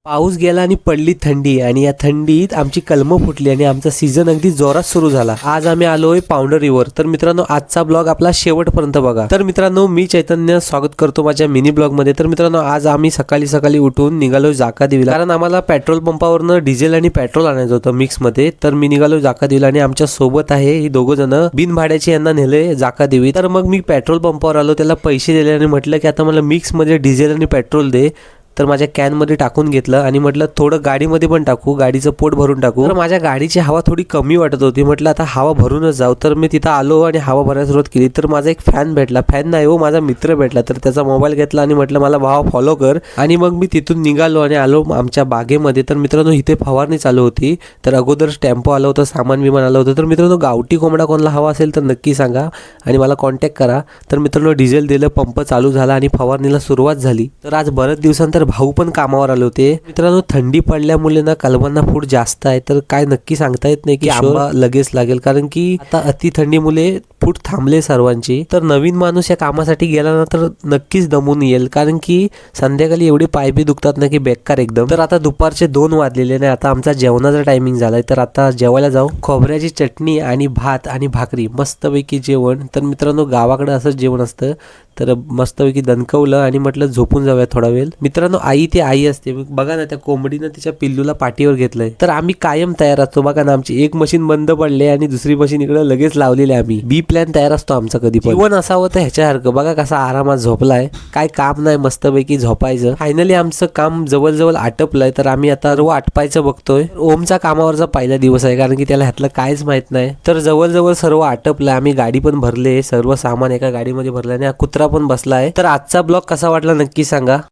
पाऊस गेला आणि पडली थंडी आणि या थंडीत आमची कलमं फुटली आणि आमचा सीझन अगदी जोरात सुरू झाला। आज आम्ही आलोय पावडर रिव्हर। तर मित्रांनो आजचा ब्लॉग आपला शेवटपर्यंत बघा। तर मित्रांनो मी चैतन्य स्वागत करतो माझ्या मिनी ब्लॉग मध्ये। तर मित्रांनो आज आम्ही सकाळी उठून निघालो जाकादेवीला, कारण आम्हाला पेट्रोल पंपावरनं डिझेल आणि पेट्रोल आणायचं होतं मिक्स मध्ये। तर मी निघालो जाकादेवीला आणि आमच्या सोबत आहे ही दोघं जण बिनभाड्याची, यांना नेले जाकादेवी। तर मग मी पेट्रोल पंपावर आलो, त्याला पैसे दिले आणि म्हटलं की आता मला मिक्स मध्ये डिझेल आणि पेट्रोल दे। तर माझ्या कॅन मध्ये टाकून घेतलं आणि म्हटलं थोडं गाडीमध्ये पण टाकू, गाडीचं पोट भरून टाकू। तर माझ्या गाडीची हवा थोडी कमी वाटत होती, म्हटलं आता हवा भरूनच जाऊ। तर मी तिथं आलो आणि हवा भरायला सुरुवात केली। तर माझा एक फॅन भेटला, फॅन नाही हो माझा मित्र भेटला। तर त्याचा मोबाईल घेतला आणि म्हटलं मला भावा फॉलो कर। आणि मग मी तिथून निघालो आणि आलो आमच्या बागेमध्ये। तर मित्रांनो इथे फवारणी चालू होती। तर अगोदर टेम्पो आलं होतं, सामान विमान आलं होतं। तर मित्रांनो गावठी कोंबडा कोणाला हवा असेल तर नक्की सांगा आणि मला कॉन्टॅक्ट करा। तर मित्रांनो डिझेल दिलं, पंप चालू झाला आणि फवारणीला सुरुवात झाली। तर आज बरेच दिवसांतर भाऊ पण कामावर आले होते। मित्रांनो थंडी पडल्यामुळे ना कलमांना फूट जास्त आहे, तर काय नक्की सांगता येत नाही की आंबा लगेच लागेल, कारण की आता अति थंडीमुळे फूट थांबले सर्वांची। तर नवीन माणूस या कामासाठी गेला ना तर नक्कीच दमून येईल, कारण की संध्याकाळी एवढे पाय बी दुखतात ना की बेकार एकदम। तर आता दुपारचे 2 वाजलेले नाही, आता आमचा जेवणाचा टायमिंग झालाय। तर आता जेवायला जाऊ। खोबऱ्याची चटणी आणि भात आणि भाकरी, मस्तपैकी जेवण। तर मित्रांनो गावाकडे असंच जेवण असतं। तर मस्तपैकी दणकवलं आणि म्हटलं झोपून जाऊया थोडा वेळ। मित्रांनो आई ती आई असते, बघा ना त्या कोंबडीनं तिच्या पिल्लूला पाठीवर घेतलंय। तर आम्ही कायम तयार असतो, बघा ना आमची एक मशीन बंद पडले आणि दुसरी मशीन इकडे लगेच लावलेली। आम्ही बी प्लॅन तयार असतो आमचा कधी पण। जीवन असावं तर ह्याच्यासारखं, बघा कसा आरामात झोपलाय, काय काम नाही, मस्तपैकी झोपायचं। फायनली आमचं काम जवळ आटपलंय। तर आम्ही आता सर्व आटपायचं बघतोय। ओमचा कामावरचा पहिला दिवस आहे, कारण की त्याला ह्यातलं काहीच माहित नाही। तर जवळ सर्व आटपलंय, आम्ही गाडी पण भरले, सर्व सामान एका गाडीमध्ये भरलं आणि कुत्रा पण बसलाय। तर आजचा ब्लॉग कसा वाटला नक्की सांगा।